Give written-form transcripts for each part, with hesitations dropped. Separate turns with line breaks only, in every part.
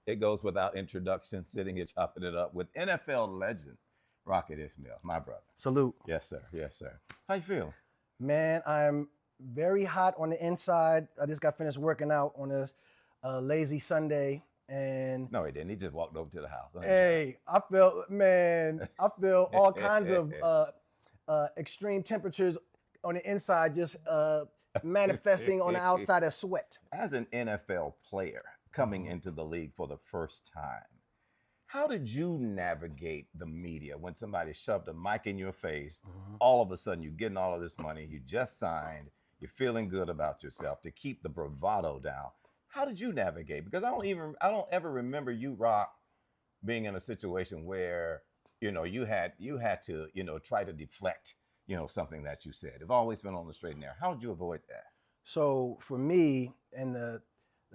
It goes without introduction, sitting here chopping it up with NFL legend Rocket Ismail, my brother.
Salute.
Yes, sir. Yes, sir. How you feel?
Man, I'm very hot on the inside. I just got finished working out on this lazy Sunday. And
No, he didn't. He just walked over to the house.
hey, I feel all kinds of extreme temperatures on the inside, just manifesting on the outside as sweat.
As an NFL player coming into the league for the first time, how did you navigate the media when somebody shoved a mic in your face? All of a sudden, you're getting all of this money, you just signed, you're feeling good about yourself to keep the bravado down. How did you navigate? Because I don't ever remember you, Rock, being in a situation where, you had to, try to deflect, something that you said. You've always been on the straight and narrow. How did you avoid that?
So for me, and the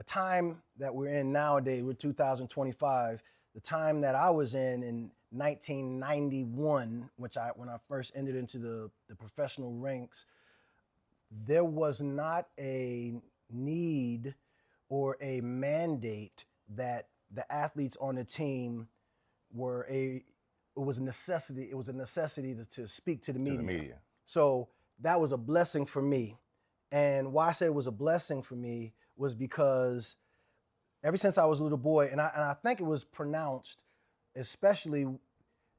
time that we're in nowadays, we're 2025, the time that I was in 1991, when I first entered into the professional ranks, there was not a need or a mandate that the athletes on the team it was a necessity to speak to the media. So that was a blessing for me. And why I say it was a blessing for me was because ever since I was a little boy, and I think it was pronounced, especially,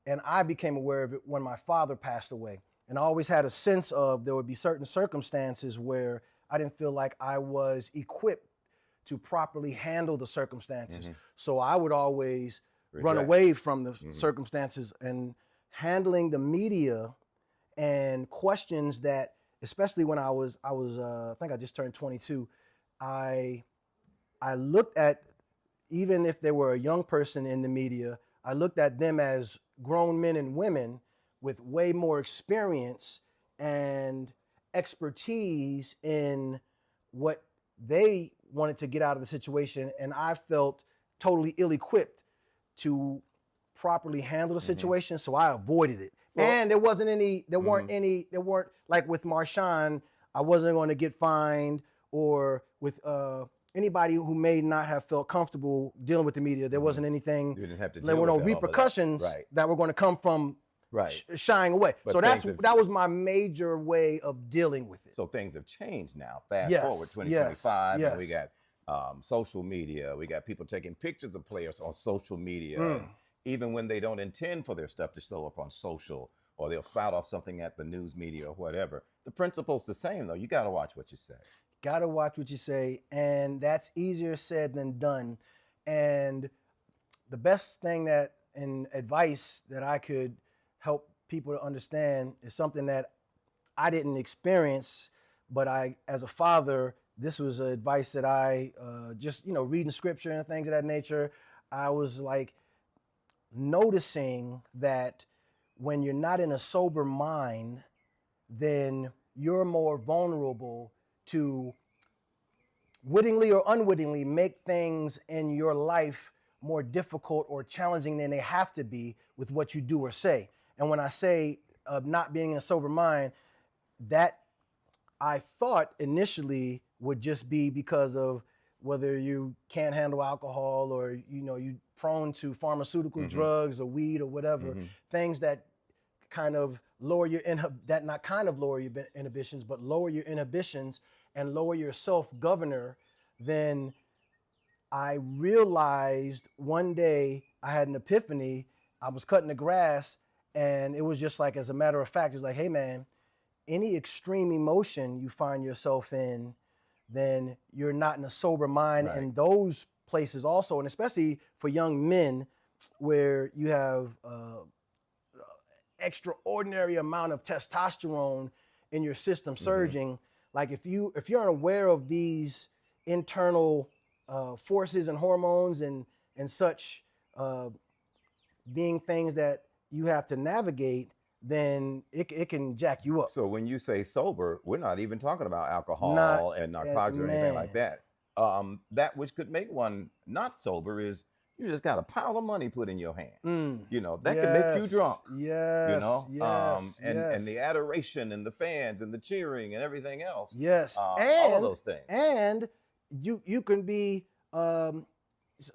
and I became aware of it when my father passed away. And I always had a sense of there would be certain circumstances where I didn't feel like I was equipped to properly handle the circumstances. So I would always run away from the circumstances, and handling the media and questions that, especially when I think I just turned 22, I looked at, even if they were a young person in the media, I looked at them as grown men and women with way more experience and expertise in what they wanted to get out of the situation. And I felt totally ill-equipped to properly handle the situation. So I avoided it. Well, and there weren't like with Marshawn, I wasn't going to get fined, or with anybody who may not have felt comfortable dealing with the media. There wasn't anything.
You didn't have to
there were no repercussions that were going to come from shying away. But so that was my major way of dealing with it.
So things have changed now. Fast forward 2025, and we got social media. We got people taking pictures of players on social media. And even when they don't intend for their stuff to show up on social, or they'll spout off something at the news media or whatever. The principle's the same, though. You got to watch what you say.
Got to watch what you say, and that's easier said than done. And the best thing and advice that I could help people to understand is something that I didn't experience, but as a father, this was advice that I just, reading scripture and things of that nature, I was like noticing that when you're not in a sober mind, then you're more vulnerable to wittingly or unwittingly make things in your life more difficult or challenging than they have to be with what you do or say. And when I say not being in a sober mind, that I thought initially would just be because of whether you can't handle alcohol, or you prone to pharmaceutical drugs or weed or whatever, things that kind of lower your inhibitions, but lower your inhibitions and lower your self-governor. Then I realized one day I had an epiphany. I was cutting the grass, and it was just like, as a matter of fact, it was like, hey man, any extreme emotion you find yourself in, then you're not in a sober mind. Right. And those places also, and especially for young men, where you have extraordinary amount of testosterone in your system surging. Like if you're unaware of these internal forces and hormones and such being things that you have to navigate, then it can jack you up.
So when you say sober, we're not even talking about alcohol and narcotics or anything like that. That which could make one not sober is you just got a pile of money put in your hand. That could make you drunk. And the adoration and the fans and the cheering and everything else.
Yes.
All of those things.
And you can be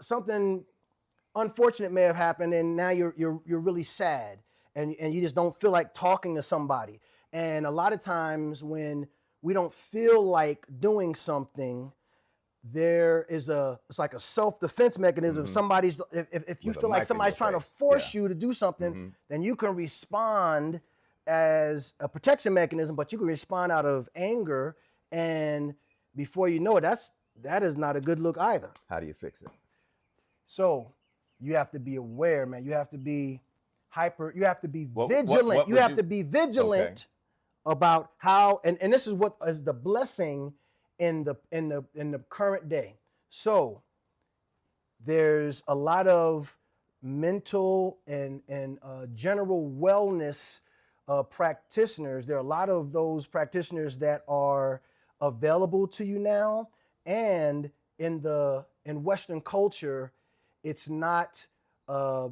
something unfortunate may have happened, and now you're really sad, and you just don't feel like talking to somebody. And a lot of times when we don't feel like doing something, it's like a self-defense mechanism.
Mm-hmm.
If you
With a
feel like
mic in
somebody's
your
trying to
face.
force
Yeah.
you to do something,
Mm-hmm.
then you can respond as a protection mechanism, but you can respond out of anger, and before you know it, that is not a good look either.
How do you fix it?
So you have to be aware, man. You have to be you have to be vigilant.
What
You
would
have to be vigilant
Okay.
about how, and this is what is the blessing in the current day. So there's a lot of mental and general wellness practitioners. There are a lot of those practitioners that are available to you now, and in Western culture, it's not a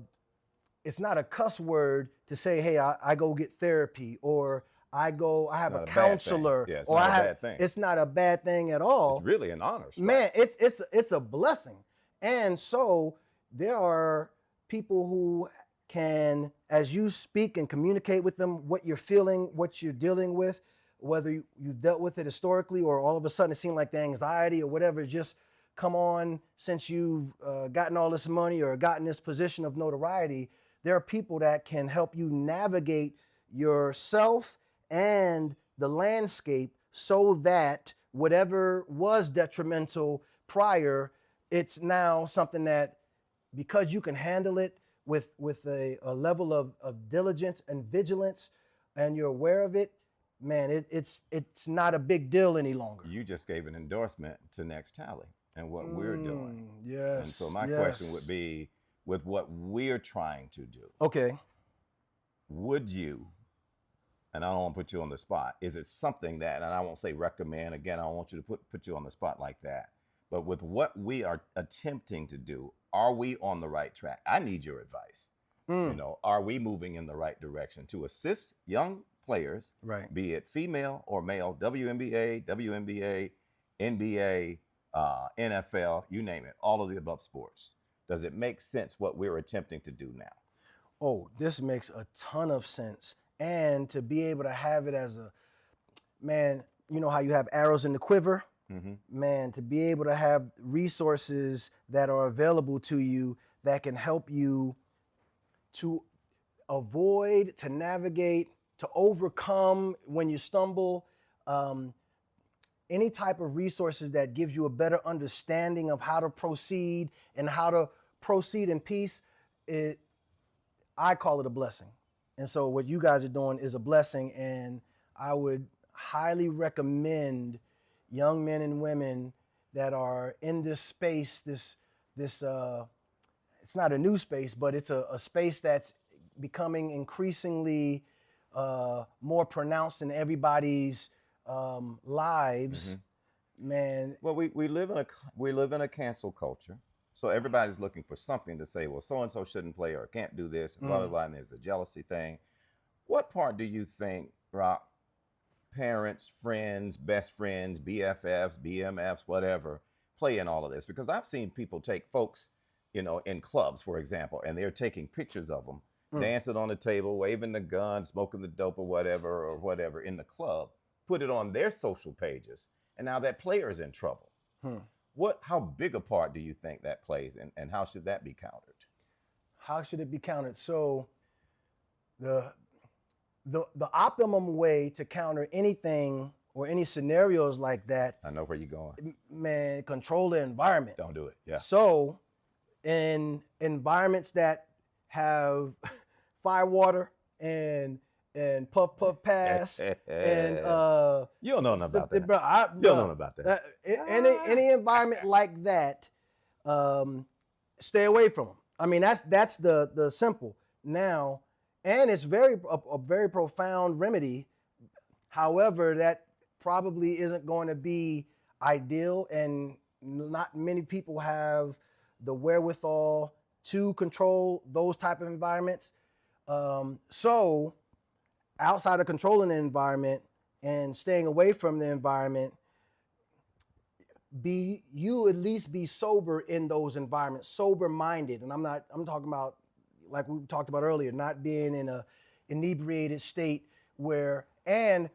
cuss word to say, hey, I go get therapy, or I have a counselor,
Yeah, it's
or
not
I
a
have.
bad thing.
It's not a bad thing at all.
It's really an honor strike.
Man, it's a blessing. And so there are people who can, as you speak and communicate with them what you're feeling, what you're dealing with, whether you've dealt with it historically, or all of a sudden it seemed like the anxiety or whatever just come on since you've gotten all this money or gotten this position of notoriety. There are people that can help you navigate yourself and the landscape so that whatever was detrimental prior, it's now something that, because you can handle it with a level of diligence and vigilance, and you're aware of it, man, it's not a big deal any longer.
You just gave an endorsement to Next Tally and what we're doing.
Yes.
And so my question would be, with what we're trying to do,
okay,
would you, and I don't want to put you on the spot, is it something that, and I won't say recommend, again, I don't want you to put you on the spot like that, but with what we are attempting to do, are we on the right track? I need your advice. You know, are we moving in the right direction to assist young players,
right,
be it female or male, WNBA, WNBA, NBA, NFL, you name it, all of the above sports? Does it make sense what we're attempting to do now?
Oh, this makes a ton of sense. And to be able to have it as a, man, you know how you have arrows in the quiver?
Mm-hmm.
Man, to be able to have resources that are available to you that can help you to avoid, to navigate, to overcome when you stumble, any type of resources that gives you a better understanding of how to proceed and how to proceed in peace, I call it a blessing. And so what you guys are doing is a blessing, and I would highly recommend young men and women that are in this space, this it's not a new space, but it's a space that's becoming increasingly more pronounced in everybody's lives. Man,
Well, we live in a cancel culture, so everybody's looking for something to say. Well, so and so shouldn't play or can't do this, and blah blah blah. And there's a jealousy thing. What part do you think, Rock, parents, friends, best friends, BFFs, BMFs, whatever, play in all of this? Because I've seen people take folks, you know, in clubs, for example, and they're taking pictures of them dancing on the table, waving the gun, smoking the dope or whatever in the club, put it on their social pages, and now that player's in trouble. How big a part do you think that plays, and how should that be countered?
How should it be countered? So the optimum way to counter anything or any scenarios like that,
I know where you're going.
man, control the environment.
Don't do it. Yeah.
So in environments that have fire water and puff pass and
you don't know nothing about that.
Bro,
you don't know nothing about that.
Any environment like that, stay away from them. I mean, that's the simple. Now, and it's a very profound remedy. However, that probably isn't going to be ideal, and not many people have the wherewithal to control those type of environments. So outside of controlling the environment and staying away from the environment, you at least be sober in those environments, sober minded. And I'm talking about, like we talked about earlier, not being in a inebriated state and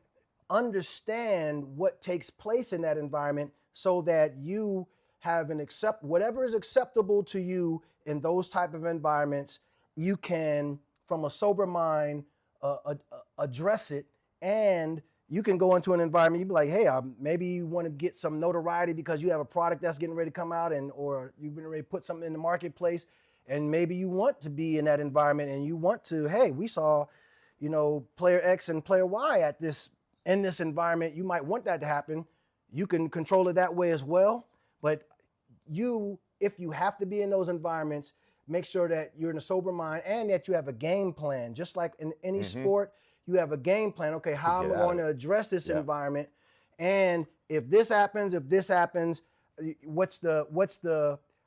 understand what takes place in that environment so that you have whatever is acceptable to you in those type of environments, you can, from a sober mind, address it. And you can go into an environment, you be like, hey, maybe you want to get some notoriety because you have a product that's getting ready to come out, or you've been ready to put something in the marketplace, and maybe you want to be in that environment, and you want to, hey, we saw, player X and player Y in this environment. You might want that to happen. You can control it that way as well. But if you have to be in those environments, make sure that you're in a sober mind and that you have a game plan. Just like in any sport, you have a game plan. Okay, how am I going to address this environment? And if this happens,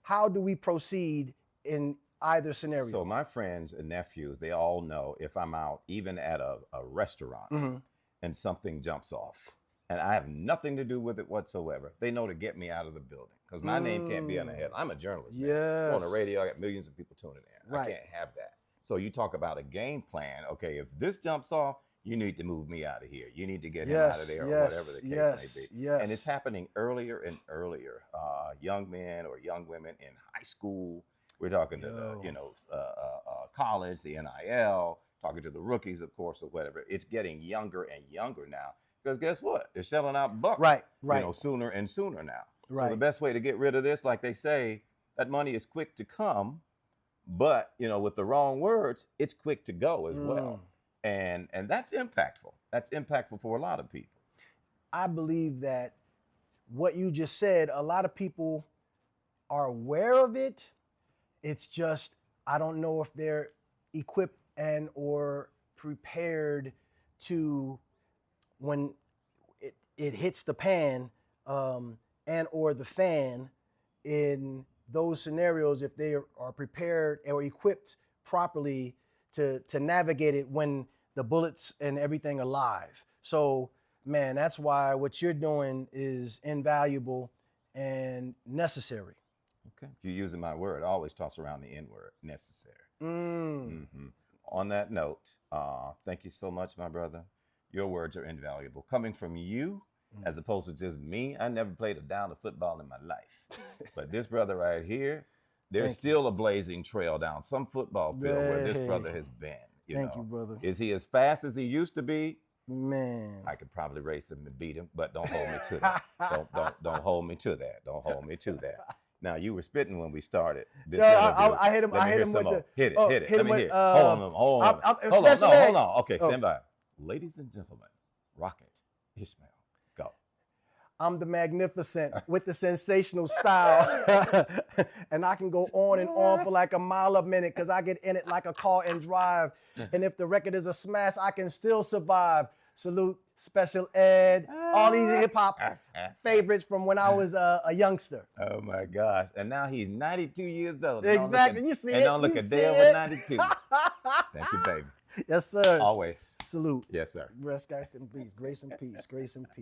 how do we proceed in either scenario?
So my friends and nephews, they all know if I'm out, even at a restaurant, and something jumps off, and I have nothing to do with it whatsoever, they know to get me out of the building because my name can't be on the head. I'm a journalist.
Yes.
I'm on the radio, I got millions of people tuning in.
Right.
I can't have that. So you talk about a game plan. Okay, if this jumps off, you need to move me out of here. You need to get him out of there, or whatever the case may be.
Yes.
And it's happening earlier and earlier. Young men or young women in high school. We're talking to the college, the NIL, talking to the rookies, of course, or whatever. It's getting younger and younger now because guess what? They're selling out bucks.
Right.
Sooner and sooner now.
Right.
So the best way to get rid of this, like they say, that money is quick to come, but with the wrong words, it's quick to go as well. And that's impactful. That's impactful for a lot of people.
I believe that what you just said, a lot of people are aware of it. It's just, I don't know if they're equipped and or prepared to, when it hits the pan and or the fan, in those scenarios, if they are prepared or equipped properly to navigate it when the bullets and everything are live. So, man, that's why what you're doing is invaluable and necessary.
Okay. You're using my word. I always toss around the N word, necessary. On that note, thank you so much, my brother. Your words are invaluable. Coming from you, as opposed to just me, I never played a down of football in my life. But this brother right here, there's still a blazing trail down some football field where this brother has been.
Thank you, brother.
Is he as fast as he used to be?
Man,
I could probably race him and beat him, but don't hold me to that. don't hold me to that. Don't hold me to that. Now, you were spitting when we started this interview.
I hit him. I hit him with the
hit it. Let me hear. Hold on. Hold on. Okay, stand by. Ladies and gentlemen, Rocket Ismail, go.
I'm the magnificent with the sensational style. And I can go on and on for like a mile a minute because I get in it like a car and drive. And if the record is a smash, I can still survive. Salute Special Ed, all these hip hop favorites from when I was a youngster.
Oh my gosh. And now he's 92 years old.
Exactly. You see it.
And don't look a day over 92. Thank you, baby.
Yes, sir.
Always.
Salute.
Yes, sir.
Rest, guys, in peace. Grace and peace. Grace and peace.